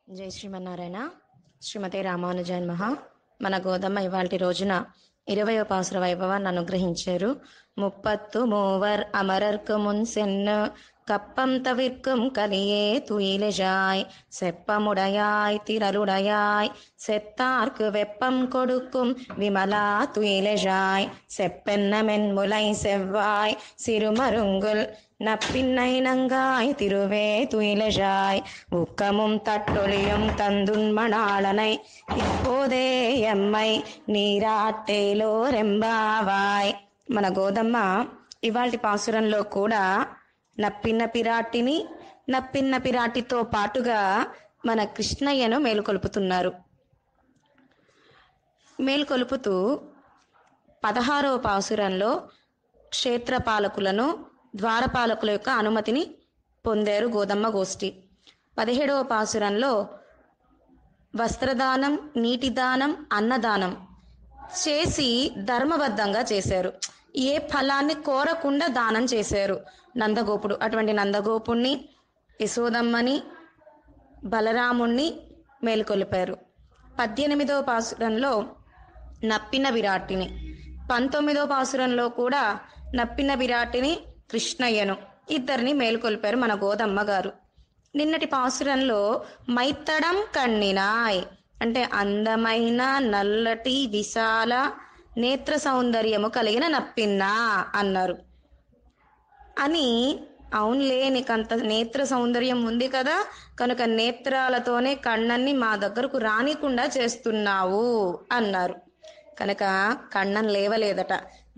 జై శ్రీమన్నారాయణ. శ్రీమతి రామానుజన్ మహా. మన గోదమ్మ ఇవాల్టి రోజున 20వ పాసుర వైభవాన్ని అనుగ్రహించారు. ముప్పత్తు మూవర్ అమరర్కు మున్ సెన్ను கப்பம் தவிர்க்கும் கலியே துயிலெஜாய் செப்பமுடையாய் திரளுடையாய் செத்தார்க்கு வெப்பம் கொடுக்கும் விமலா துயிலெஜாய் செப்பென்ன மென்முலை செவ்வாய் சிறுமருங்குல் நப்பின்னை நங்காய் திருவே துயிலெஜாய் உக்கமும் தட்டொழியும் தந்துன்மணாளனை இப்போதே எம்மை నీరాట్టేలోరెంబావాయ్. మన గోదమ్మ ఇవాల్టి పాసురంలో కూడా నప్పిన్న పిరాటితో పాటుగా మన కృష్ణయ్యను మేలుకొలుపుతూ 16వ పాసురంలో క్షేత్రపాలకులను ద్వారపాలకుల యొక్క అనుమతిని పొందారు గోదమ్మ గోష్ఠి. 17వ పాసురంలో వస్త్రదానం, నీటి దానం, అన్నదానం చేసి ధర్మబద్ధంగా చేశారు. ఏ ఫలాన్ని కోరకుండా దానం చేశారు నందగోపుడు. అటువంటి నందగోపుణ్ణి, యశోదమ్మని, బలరాముణ్ణి మేలుకొలిపారు. 18వ పాసురంలో నప్పిన విరాటిని, 19వ పాసురంలో కూడా నప్పిన విరాటిని, కృష్ణయ్యను ఇద్దరిని మేలుకొలిపారు మన గోదమ్మ గారు. నిన్నటి పాసురంలో మైత్తడం కన్నినాయ్ అంటే అందమైన నల్లటి విశాల నేత్ర సౌందర్యము కలిగిన నప్పిన్నా అన్నారు. అని అవునులే, నీకంత నేత్ర సౌందర్యం ఉంది కదా, కనుక నేత్రాలతోనే కണ്ണన్ని మా దగ్గరకు రానికుండా చేస్తున్నావు అన్నారు. కనుక కಣ್ಣన్ లేవలేదట.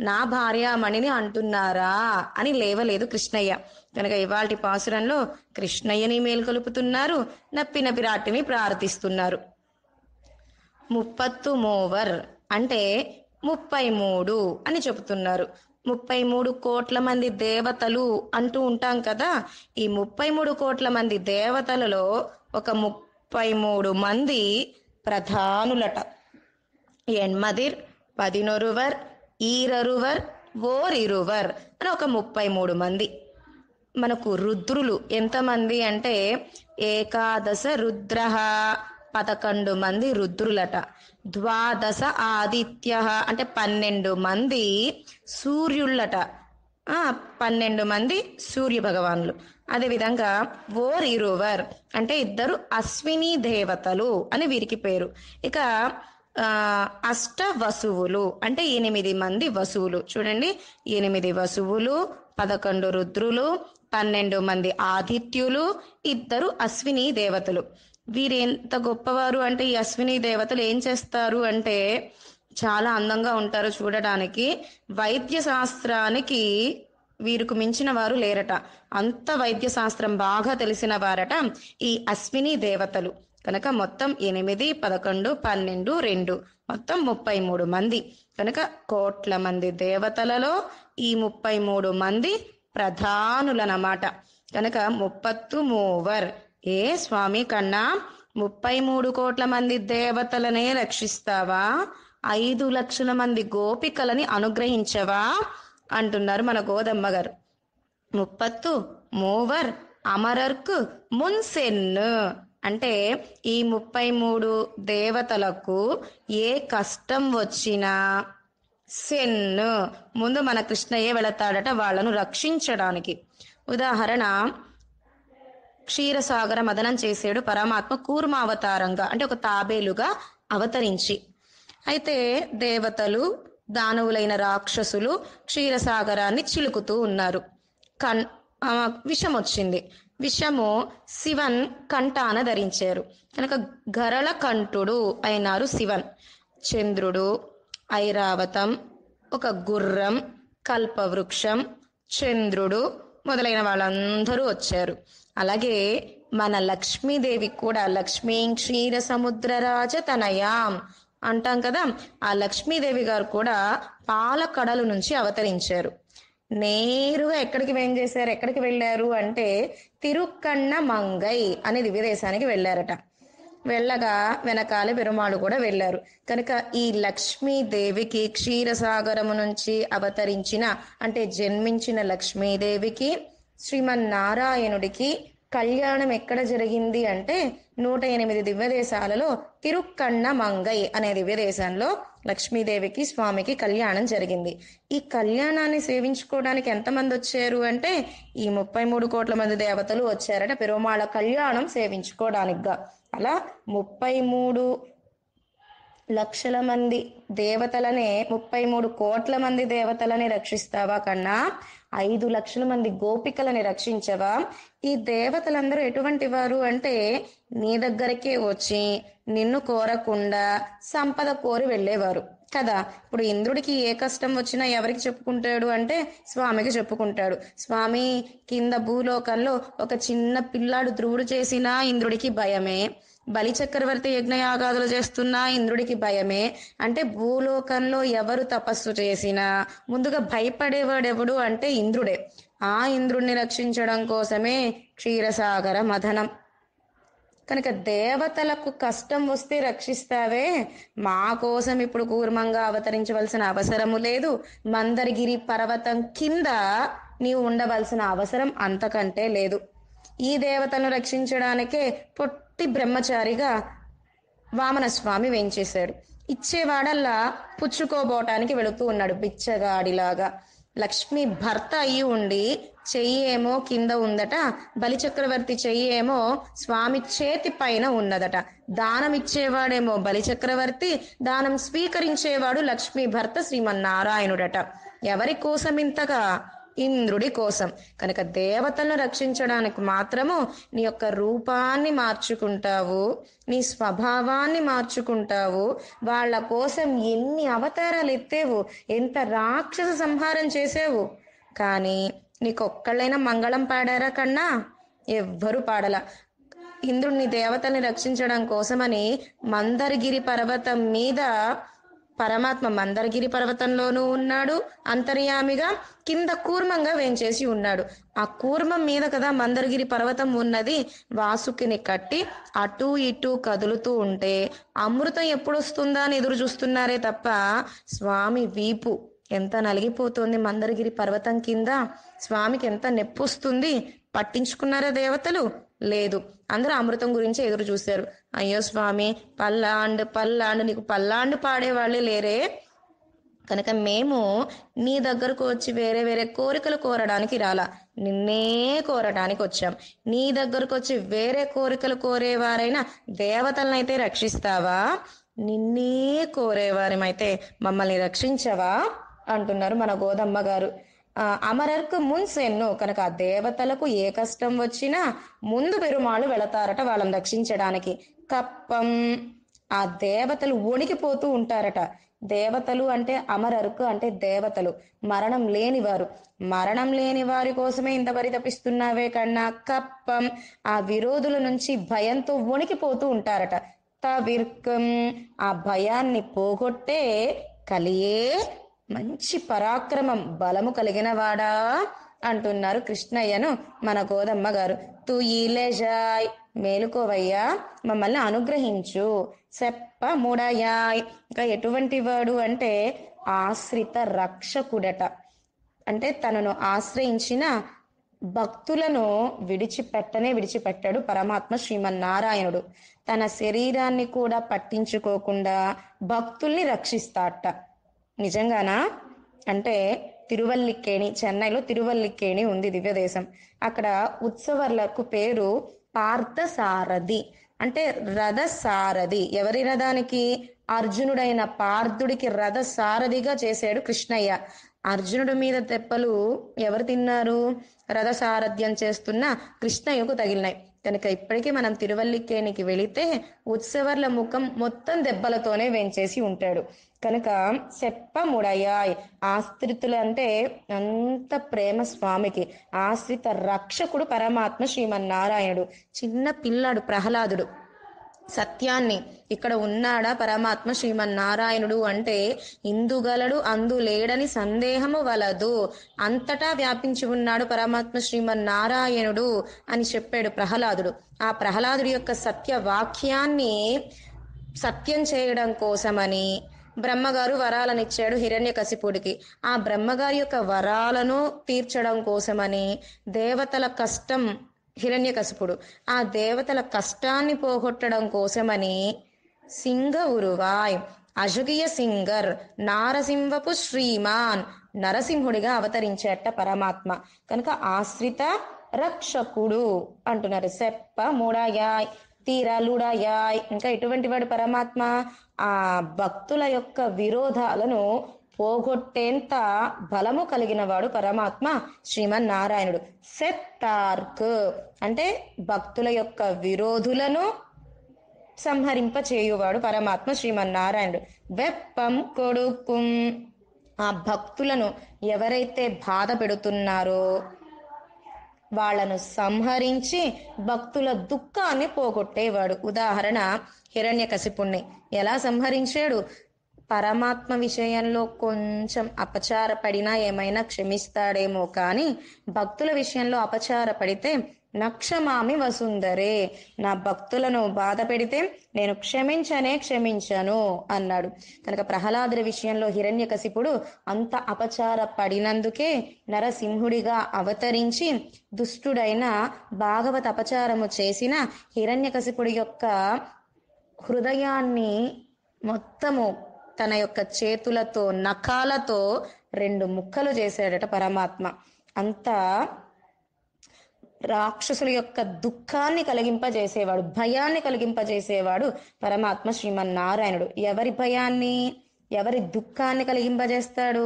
నా భార్యామణిని అంటున్నారా అని లేవలేదు కృష్ణయ్య. కనుక ఇవాల్టి పాసురంలో కృష్ణయ్యని మేల్కొలుపుతున్నారు, నప్పిన పిరాటిని ప్రార్థిస్తున్నారు. ముప్పత్తు మూవర్ అంటే 33 అని చెబుతున్నారు. 33 కోట్ల మంది దేవతలు అంటూ ఉంటాం కదా. ఈ 33 కోట్ల మంది దేవతలలో ఒక 33 మంది ప్రధానులట. ఎన్మదిర్, పదినొరువర్, ఈరరువర్, ఓరిరువర్ అని ఒక 33 మంది. మనకు రుద్రులు ఎంతమంది అంటే ఏకాదశ రుద్ర, 11 మంది రుద్రులట. ద్వాదశ ఆదిత్య అంటే 12 మంది సూర్యుళ్ళట. 12 మంది సూర్య భగవానులు. అదేవిధంగా ఓరిరువర్ అంటే 2 అశ్విని దేవతలు అని వీరికి పేరు. ఇక అష్ట వసువులు అంటే 8 మంది వసువులు. చూడండి, 8 వసువులు, 11 రుద్రులు, 12 మంది ఆదిత్యులు, 2 అశ్విని దేవతలు. వీరెంత గొప్పవారు అంటే ఈ అశ్విని దేవతలు ఏం చేస్తారు అంటే చాలా అందంగా ఉంటారు చూడడానికి. వైద్య శాస్త్రానికి వీరికి మించిన వారు లేరట. అంత వైద్య శాస్త్రం బాగా తెలిసిన వారట ఈ అశ్విని దేవతలు. కనుక మొత్తం 8, 11, 12, 2 మొత్తం 33 మంది. కనుక కోట్ల మంది దేవతలలో ఈ 33 మంది ప్రధానులన్నమాట. కనుక ముప్పత్తు మూవర్, ఏ స్వామి కన్నా 33 కోట్ల మంది దేవతలనే రక్షిస్తావా, 5 లక్షల మంది గోపికలని అనుగ్రహించవా అంటున్నారు మన గోదమ్మ గారు. ముప్పత్తు మూవర్ అమరర్కు మున్సెన్ను అంటే ఈ 33 దేవతలకు ఏ కష్టం వచ్చినా సెన్ను ముందు మన కృష్ణయ్య వెళతాడట వాళ్ళను రక్షించడానికి. ఉదాహరణ, క్షీరసాగర మదనం చేసాడు పరమాత్మ కూర్మావతారంగా, అంటే ఒక తాబేలుగా అవతరించి. అయితే దేవతలు, దానవులైన రాక్షసులు క్షీరసాగరాన్ని చిలుకుతూ ఉన్నారు. విషం వచ్చింది. విషము శివన్ కంఠాన ధరించారు. కనుక గరళ కంఠుడు అయినారు శివన్. చంద్రుడు, ఐరావతం, ఒక గుర్రం, కల్పవృక్షం, చంద్రుడు మొదలైన వాళ్ళందరూ వచ్చారు. అలాగే మన లక్ష్మీదేవి కూడా లక్ష్మీ క్షీర సముద్ర రాజ తనయాం అంటాం కదా. ఆ లక్ష్మీదేవి గారు కూడా పాలకడలు నుంచి అవతరించారు. నేరుగా ఎక్కడికి వెళ్ళారు అంటే తిరుక్కన్న మంగై అనే దివ్యదేశానికి వెళ్ళారట. వెళ్ళగా వెనకాల పెరుమాళ్ళు కూడా వెళ్ళారు. కనుక ఈ లక్ష్మీదేవికి క్షీరసాగరము నుంచి అవతరించిన అంటే జన్మించిన లక్ష్మీదేవికి శ్రీమన్నారాయణుడికి కళ్యాణం ఎక్కడ జరిగింది అంటే 108 దివ్య దేశాలలో తిరుక్కన్న మంగై అనే దివ్య దేశంలో లక్ష్మీదేవికి స్వామికి కళ్యాణం జరిగింది. ఈ కళ్యాణాన్ని సేవించుకోవడానికి ఎంతమంది వచ్చారు అంటే ఈ 33 కోట్ల మంది దేవతలు వచ్చారట పెరుమాళ కళ్యాణం సేవించుకోవడానికిగా. అలా 33 లక్షల మంది దేవతలనే 33 కోట్ల మంది దేవతలని రక్షిస్తావా కన్నా 5 లక్షల మంది గోపికలని రక్షించవా? ఈ దేవతలందరూ ఎటువంటి వారు అంటే నీ దగ్గరకే వచ్చి నిన్ను కోరకుండా సంపద కోరి వెళ్ళేవారు కదా. ఇప్పుడు ఇంద్రుడికి ఏ కష్టం వచ్చినా ఎవరికి చెప్పుకుంటాడు అంటే స్వామికి చెప్పుకుంటాడు. స్వామి, కింద భూలోకంలో ఒక చిన్న పిల్లాడు ధ్రువుడు చేసినా ఇంద్రుడికి భయమే, బలి చక్రవర్తి యజ్ఞయాగాదులు చేస్తున్నా ఇంద్రుడికి భయమే. అంటే భూలోకంలో ఎవరు తపస్సు చేసినా ముందుగా భయపడేవాడెవడు అంటే ఇంద్రుడే. ఆ ఇంద్రుడిని రక్షించడం కోసమే క్షీరసాగర మథనం. కనుక దేవతలకు కష్టం వస్తే రక్షిస్తావే, మా కోసం ఇప్పుడు కూర్మంగా అవతరించవలసిన అవసరము లేదు. మందరగిరి పర్వతం కింద నీవు ఉండవలసిన అవసరం అంతకంటే లేదు. ఈ దేవతలను రక్షించడానికే పొట్టి బ్రహ్మచారిగా వామన స్వామి వేంచేశాడు. ఇచ్చేవాడల్లా పుచ్చుకోబోటానికి వెళుతూ ఉన్నాడు బిచ్చగాడిలాగా. లక్ష్మి భర్త అయి ఉండి చెయ్యి ఏమో కింద ఉందట, బలిచక్రవర్తి చెయ్యి ఏమో స్వామి చేతి పైన ఉన్నదట. దానం ఇచ్చేవాడేమో బలిచక్రవర్తి, దానం స్వీకరించేవాడు లక్ష్మీ భర్త శ్రీమన్నారాయణుడట. ఎవరి కోసం ఇంతగా? ఇంద్రుడి కోసం. కనుక దేవతలను రక్షించడానికి మాత్రము నీ యొక్క రూపాన్ని మార్చుకుంటావు, నీ స్వభావాన్ని మార్చుకుంటావు. వాళ్ళ కోసం ఎన్ని అవతారాలు ఎత్తేవు, ఎంత రాక్షస సంహారం చేసేవు. కానీ నీకొక్కళ్ళైనా మంగళం పాడారా కన్నా? ఎవ్వరు పాడలా. ఇంద్రుడిని దేవతల్ని రక్షించడం కోసమని మందరగిరి పర్వతం మీద పరమాత్మ మందరగిరి పర్వతంలోనూ ఉన్నాడు అంతర్యామిగా, కింద కూర్మంగా వేంచేసి ఉన్నాడు. ఆ కూర్మం మీద కదా మందరగిరి పర్వతం ఉన్నది. వాసుకిని కట్టి అటూ ఇటూ కదులుతూ ఉంటే అమృతం ఎప్పుడు వస్తుందా అని ఎదురు చూస్తున్నారే తప్ప స్వామి వీపు ఎంత నలిగిపోతుంది మందరగిరి పర్వతం కింద. స్వామికి ఎంత నొప్పి వస్తుంది. పట్టించుకున్నారా దేవతలు? లేదు. అందరూ అమృతం గురించి ఎదురు చూశారు. అయ్యో స్వామి, పల్లాండు నీకు పల్లాండు పాడేవాళ్ళే లేరే. కనుక మేము నీ దగ్గరకు వచ్చి వేరే వేరే కోరికలు కోరడానికి రాలా, నిన్నే కోరడానికి వచ్చాం. నీ దగ్గరకు వచ్చి వేరే కోరికలు కోరేవారైనా దేవతలనైతే రక్షిస్తావా? నిన్నే కోరేవారమైతే మమ్మల్ని రక్షించవా అంటున్నారు మన గోదమ్మ గారు. అమరర్కు మున్సెన్ను. కనుక ఆ దేవతలకు ఏ కష్టం వచ్చినా ముందు పెరుమాళ్ళు వెళతారట వాళ్ళని రక్షించడానికి. కప్పం. ఆ దేవతలు వణికిపోతూ ఉంటారట. దేవతలు అంటే అమరర్కు అంటే దేవతలు, మరణం లేనివారు. మరణం లేని వారి కోసమే ఇంత పరితపిస్తున్నావే కన్నా కప్పం. ఆ విరోధుల నుంచి భయంతో వణికిపోతూ ఉంటారట. తవిర్కం. ఆ భయాన్ని పోగొట్టే కలియే మంచి పరాక్రమం బలము కలిగిన వాడా అంటున్నారు కృష్ణయ్యను మన గోదమ్మ గారు. తుయిలేజాయ్, మేలుకోవయ్యా, మమ్మల్ని అనుగ్రహించు. సెప్ప మూడయాయ్. ఇంకా ఎటువంటి వాడు అంటే ఆశ్రిత రక్షకుడట. అంటే తనను ఆశ్రయించిన భక్తులను విడిచిపెట్టాడు పరమాత్మ శ్రీమన్నారాయణుడు. తన శరీరాన్ని కూడా పట్టించుకోకుండా భక్తుల్ని రక్షిస్తాట. నిజంగానా? అంటే తిరువల్లికేణి, చెన్నైలో తిరువల్లికేణి ఉంది దివ్యదేశం. అక్కడ ఉత్సవర్లకు పేరు పార్థసారథి. అంటే రథసారథి. ఎవరి రథానికి? అర్జునుడైన పార్థుడికి రథసారథిగా చేశాడు కృష్ణయ్య. అర్జునుడి మీద తెప్పలు ఎవరు తిన్నారు? రథసారథ్యం చేస్తున్న కృష్ణయ్యకు తగిలినాయి. కనుక ఇప్పటికీ మనం తిరువల్లికేణికి వెళితే ఉత్సవర్ల ముఖం మొత్తం దెబ్బలతోనే వేంచేసి ఉంటాడు. కనుక సెప్ప ముడయాయ్. ఆశ్రితులు అంటే అంత ప్రేమ స్వామికి. ఆశ్రిత రక్షకుడు పరమాత్మ శ్రీమన్నారాయణుడు. చిన్న పిల్లాడు ప్రహ్లాదుడు సత్యాన్ని ఇక్కడ ఉన్నాడా పరమాత్మ శ్రీమన్నారాయణుడు అంటే ఇందుగలడు అందులేడని సందేహము వలదు, అంతటా వ్యాపించి ఉన్నాడు పరమాత్మ శ్రీమన్నారాయణుడు అని చెప్పాడు ప్రహ్లాదుడు. ఆ ప్రహ్లాదుడి యొక్క సత్య వాక్యాన్ని సత్యం చేయడం కోసమని బ్రహ్మగారు వరాలనిచ్చాడు హిరణ్యకశిపుడికి. ఆ బ్రహ్మగారి యొక్క వరాలను తీర్చడం కోసమని దేవతల కష్టం హిరణ్యకశిపుడు ఆ దేవతల కష్టాన్ని పోగొట్టడం కోసమని సింగ ఉరువాయ్ అజగియ సింగర్ నారసింహపు శ్రీమాన్ నరసింహుడిగా అవతరించేట పరమాత్మ. కనుక ఆశ్రిత రక్షకుడు అంటున్నారు. సెప్ప మూడయాయ్ తీరలుడయాయ్. ఇంకా ఎటువంటి వాడు పరమాత్మ? ఆ భక్తుల యొక్క విరోధాలను పోగొట్టేంత బలము కలిగిన వాడు పరమాత్మ శ్రీమన్నారాయణుడు. సెత్తార్క్ అంటే భక్తుల యొక్క విరోధులను సంహరింప చేయువాడు పరమాత్మ శ్రీమన్నారాయణుడు. వెప్పం కొడుకుం ఆ భక్తులను ఎవరైతే బాధ పెడుతున్నారో వాళ్లను సంహరించి భక్తుల దుఃఖాన్ని పోగొట్టేవాడు. ఉదాహరణ హిరణ్యకశిపుణ్ణి ఎలా సంహరించాడు? పరమాత్మ విషయంలో కొంచెం అపచారపడినా ఏమైనా క్షమిస్తాడేమో కానీ భక్తుల విషయంలో అపచారపడితే నక్షమామి వసుందరే, నా భక్తులను బాధ పెడితే నేను క్షమించను అన్నాడు. కనుక ప్రహ్లాదుడి విషయంలో హిరణ్యకశిపుడు అంత అపచారపడినందుకే నరసింహుడిగా అవతరించి దుష్టుడైన భాగవత అపచారము చేసిన హిరణ్యకశిపుడి యొక్క హృదయాన్ని మొత్తము తన యొక్క చేతులతో నఖాలతో 2 ముక్కలు చేశాడట పరమాత్మ. అంత రాక్షసుల యొక్క దుఃఖాన్ని కలిగింపజేసేవాడు, భయాన్ని కలిగింపజేసేవాడు పరమాత్మ శ్రీమన్నారాయణుడు. ఎవరి భయాన్ని, ఎవరి దుఃఖాన్ని కలిగింపజేస్తాడు?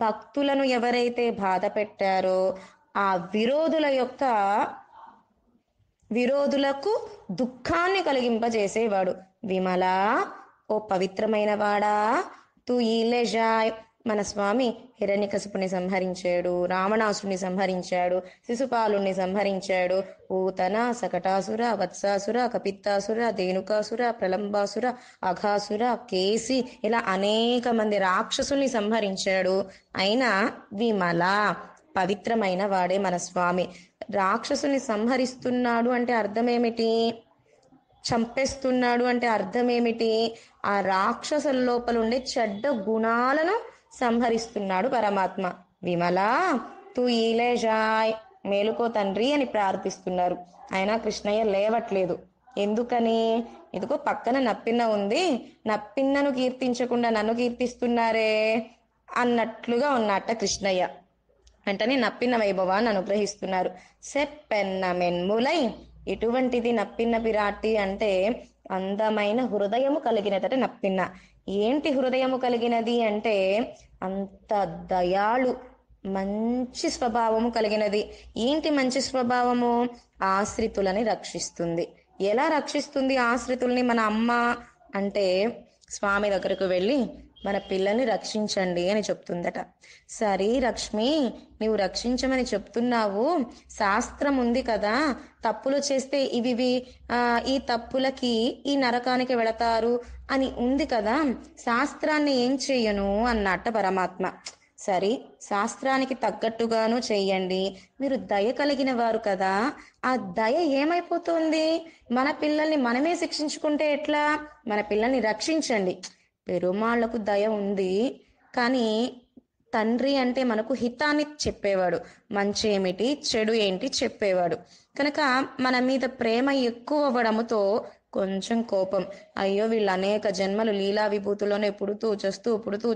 భక్తులను ఎవరైతే బాధ పెట్టారో ఆ విరోధులకు దుఃఖాన్ని కలిగింపజేసేవాడు. విమలా, ఓ పవిత్రమైన వాడా, తూ ఈలేజాయ్. మన స్వామి హిరణ్యకశిపుని సంహరించాడు, రావణాసుని సంహరించాడు, శిశుపాలుని సంహరించాడు, పూతన, సకటాసుర, వత్సాసుర, కపిత్తాసుర, ధేనుకాసుర, ప్రలంబాసుర, అఘాసుర, కేసి ఇలా అనేక మంది రాక్షసుల్ని సంహరించాడు. అయినా విమల పవిత్రమైన వాడే మన స్వామి. రాక్షసుని సంహరిస్తున్నాడు అంటే అర్థమేమిటి? చంపేస్తున్నాడు అంటే అర్థమేమిటి? ఆ రాక్షసుల లోపల ఉండే చెడ్డ గుణాలను సంహరిస్తున్నాడు పరమాత్మ. విమలా తూ ఈలేజాయ్, మేలుకో తండ్రి అని ప్రార్థిస్తున్నారు. అయినా కృష్ణయ్య లేవట్లేదు. ఎందుకని? ఇదిగో పక్కన నప్పిన్న ఉంది, నప్పిన్నను కీర్తించకుండా నన్ను కీర్తిస్తున్నారే అన్నట్లుగా ఉన్నట్ట కృష్ణయ్య. వెంటనే నప్పిన్న వైభవాన్ని అనుగ్రహిస్తున్నారు. సెప్పెన్న మెన్ములై, ఎటువంటిది నప్పిన్న పిరాటి అంటే అందమైన హృదయము కలిగినదట నప్పిన్న. ఏంటి హృదయము కలిగినది అంటే అంత దయాళు, మంచి స్వభావము కలిగినది. ఏంటి మంచి స్వభావము? ఆశ్రితులని రక్షిస్తుంది. ఎలా రక్షిస్తుంది ఆశ్రితుల్ని మన అమ్మ అంటే స్వామి దగ్గరకు వెళ్ళి మన పిల్లల్ని రక్షించండి అని చెప్తుందట. సరే లక్ష్మి, నీవు రక్షించమని చెప్తున్నావు, శాస్త్రం ఉంది కదా, తప్పులు చేస్తే ఇవి ఈ తప్పులకి ఈ నరకానికి వెళతారు అని ఉంది కదా, శాస్త్రాన్ని ఏం చెయ్యను అన్నట్ట పరమాత్మ. సరే, శాస్త్రానికి తగ్గట్టుగాను చెయ్యండి, మీరు దయ కలిగిన వారు కదా, ఆ దయ ఏమైపోతుంది? మన పిల్లల్ని మనమే శిక్షించుకుంటే ఎట్లా? మన పిల్లల్ని రక్షించండి. పెరుమాళ్లకు దయ ఉంది, కానీ తండ్రి అంటే మనకు హితాన్ని చెప్పేవాడు, మంచి ఏమిటి చెడు ఏంటి చెప్పేవాడు. కనుక మన మీద ప్రేమ ఎక్కువ అవ్వడముతో కొంచెం కోపం, అయ్యో వీళ్ళు అనేక జన్మలు లీలా విభూతుల్లోనే పుడుతూ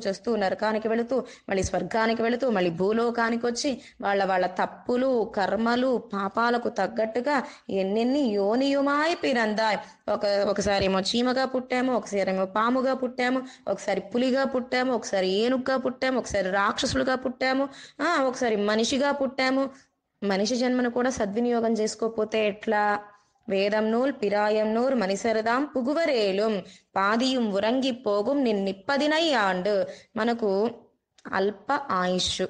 చస్తూ నరకానికి వెళుతూ మళ్ళీ స్వర్గానికి వెళుతూ మళ్ళీ భూలోకానికి వచ్చి వాళ్ళ తప్పులు కర్మలు పాపాలకు తగ్గట్టుగా ఎన్నెన్ని యోనియుమాయి పిరందాయ్. ఒకసారి ఏమో చీమగా పుట్టాము, ఒకసారి ఏమో పాముగా పుట్టాము, ఒకసారి పులిగా పుట్టాము, ఒకసారి ఏనుగుగా పుట్టాము, ఒకసారి రాక్షసులుగా పుట్టాము, ఒకసారి మనిషిగా పుట్టాము. మనిషి జన్మను కూడా సద్వినియోగం చేసుకోకపోతే ఎట్లా? వేదం నూల్ పిరాయం నూర్ మనిసరదాం పుగువరేలుం పాదిயும் ఉరంగి పోగుం నిన్నిప్పదినై ఆండు. మనకు అల్ప ఆయుష్,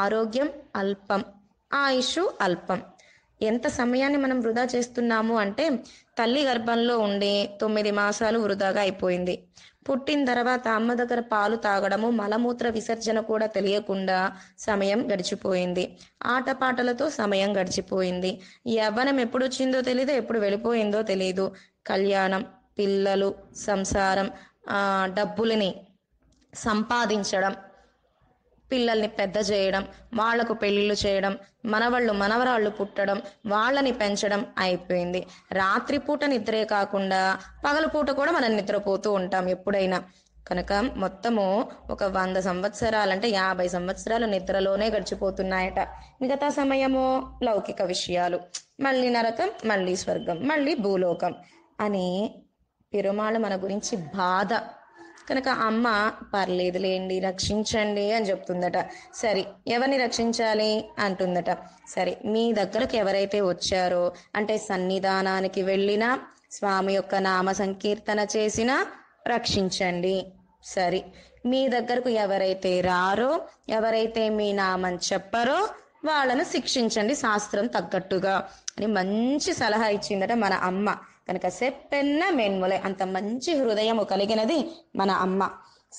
ఆరోగ్యం అల్పం, ఆయుష్ అల్పం. ఎంత సమయాన్ని మనం వృధా చేస్తున్నాము అంటే తల్లి గర్భంలో ఉండే 9 మాసాలు వృధాగా అయిపోయింది. పుట్టిన తర్వాత అమ్మ దగ్గర పాలు తాగడము, మలమూత్ర విసర్జన కూడా తెలియకుండా సమయం గడిచిపోయింది. ఆటపాటలతో సమయం గడిచిపోయింది. యవ్వనం ఎప్పుడు వచ్చిందో తెలియదు, ఎప్పుడు వెళ్ళిపోయిందో తెలియదు. కళ్యాణం, పిల్లలు, సంసారం, డబ్బులని సంపాదించడం, పిల్లల్ని పెద్ద చేయడం, వాళ్లకు పెళ్లిళ్ళు చేయడం, మనవళ్ళు మనవరాళ్ళు పుట్టడం, వాళ్ళని పెంచడం అయిపోయింది. రాత్రిపూట నిద్రే కాకుండా పగలపూట కూడా మనం నిద్రపోతూ ఉంటాం ఎప్పుడైనా. కనుక మొత్తము ఒక 100 సంవత్సరాలంటే 50 సంవత్సరాలు నిద్రలోనే గడిచిపోతున్నాయట. మిగతా సమయము లౌకిక విషయాలు, మళ్ళీ నరకం, మళ్ళీ స్వర్గం, మళ్ళీ భూలోకం అని పెరుమాళ్ మన గురించి బాధ. కనుక అమ్మ పర్లేదులేండి రక్షించండి అని చెప్తుందట. సరే ఎవరిని రక్షించాలి అంటుందట. సరే మీ దగ్గరకు ఎవరైతే వచ్చారో అంటే సన్నిధానానికి వెళ్ళినా స్వామి యొక్క నామ సంకీర్తన చేసినా రక్షించండి. సరే మీ దగ్గరకు ఎవరైతే రారో, ఎవరైతే మీ నామం చెప్పరో వాళ్ళను శిక్షించండి శాస్త్రం తగ్గట్టుగా అని మంచి సలహా ఇచ్చిందట మన అమ్మ. కనుక సెప్పెన్న మెన్ములే, అంత మంచి హృదయము కలిగినది మన అమ్మ.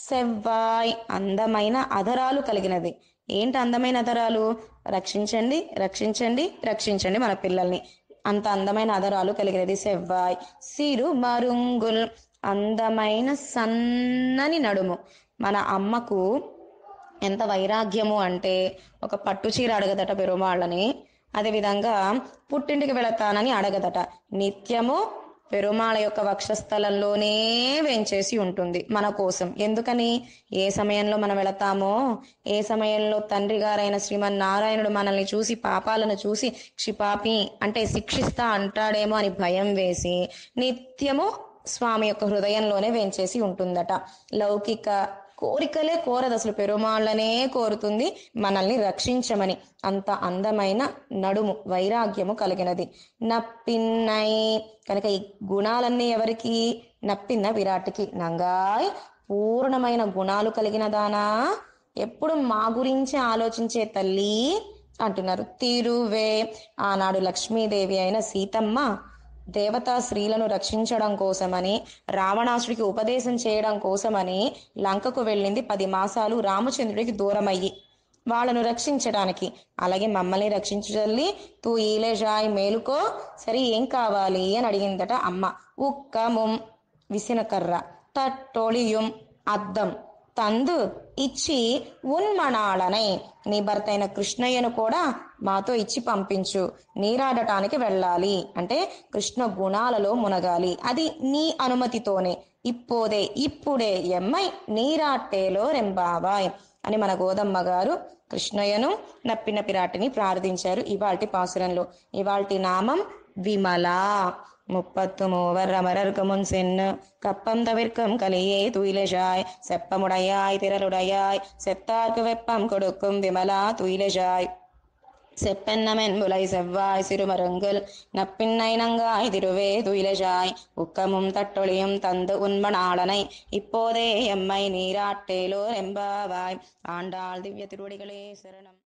సెవ్వాయ్, అందమైన అధరాలు కలిగినది. ఏంటి అందమైన అధరాలు? రక్షించండి రక్షించండి రక్షించండి మన పిల్లల్ని. అంత అందమైన అధరాలు కలిగినది సెవ్వాయ్. సిరు మరుంగుల్, అందమైన సన్నని నడుము. మన అమ్మకు ఎంత వైరాగ్యము అంటే ఒక పట్టు చీర అడగదట పెరుమాళ్ళని, అదేవిధంగా పుట్టింటికి వెళతానని అడగదట. నిత్యము పెరుమాళ యొక్క వక్షస్థలంలోనే వెంచేసి ఉంటుంది మన కోసం. ఎందుకని? ఏ సమయంలో మనం వెళతామో, ఏ సమయంలో తండ్రి గారైన శ్రీమన్నారాయణుడు మనల్ని చూసి పాపాలను చూసి క్షిపాపి అంటే శిక్షిస్తా అంటాడేమో అని భయం వేసి నిత్యము స్వామి యొక్క హృదయంలోనే వెంచేసి ఉంటుందట. లౌకిక కోరికలే కోరదు, అసలు పెరుమాళ్ళనే కోరుతుంది మనల్ని రక్షించమని. అంత అందమైన నడుము, వైరాగ్యము కలిగినది. నప్పిన్నై, కనుక ఈ గుణాలన్నీ ఎవరికి? నప్పిన్న విరాట్కి. నంగాయ్, పూర్ణమైన గుణాలు కలిగిన దానా, ఎప్పుడు మా గురించి ఆలోచించే తల్లి అంటున్నారు. తిరువే, ఆనాడు లక్ష్మీదేవి అయిన సీతమ్మ దేవతా స్త్రీలను రక్షించడం కోసమని, రావణాసుడికి ఉపదేశం చేయడం కోసమని లంకకు వెళ్ళింది. 10 మాసాలు రామచంద్రుడికి దూరమయ్యి వాళ్ళను రక్షించడానికి. అలాగే మమ్మల్ని రక్షించల్లి, తూ ఈలేజాయ్, మేలుకో, సరే ఏం కావాలి అని అడిగిందట అమ్మ. ఉక్కముం, విసినకర్ర, తట్టొళియుం, అద్దం, తందు ఇచ్చి ఉన్మణాళనై, నీ భర్త అయిన కృష్ణయ్యను కూడా మాతో ఇచ్చి పంపించు, నీరాడటానికి వెళ్ళాలి అంటే కృష్ణ గుణాలలో మునగాలి, అది నీ అనుమతితోనే. ఇప్పుడే ఇప్పుడే ఎమ్మై నీరాట్టేలో రెంబావాయ్ అని మన గోదమ్మ గారు కృష్ణయ్యను నప్పిన పిరాటిని ప్రార్థించారు ఇవాల్టి పాసురంలో. ఇవాల్టి నామం విమల. 33 அமரர்கமுன் சென்னு கப்பம் தவிர்க்கும் கலியே துயிலெழாய், செப்பமுடையாய் திரளுடையாய், செத்தார்க்கு வெப்பம் கொடுக்கும் விமலா துயிலெழாய். செப்பென்னமென் முலை செவ்வாய் சிறுமருங்குல், நப்பின்னை நங்காய் திருவே துயிலெழாய். உக்கமும் தட்டொளியும் தந்து உன்மணாளனை, இப்போதே எம்மை நீராட்டேலோ ரெம்பாவாய். ஆண்டாள் திவ்ய திருவடிகளே சரணம்.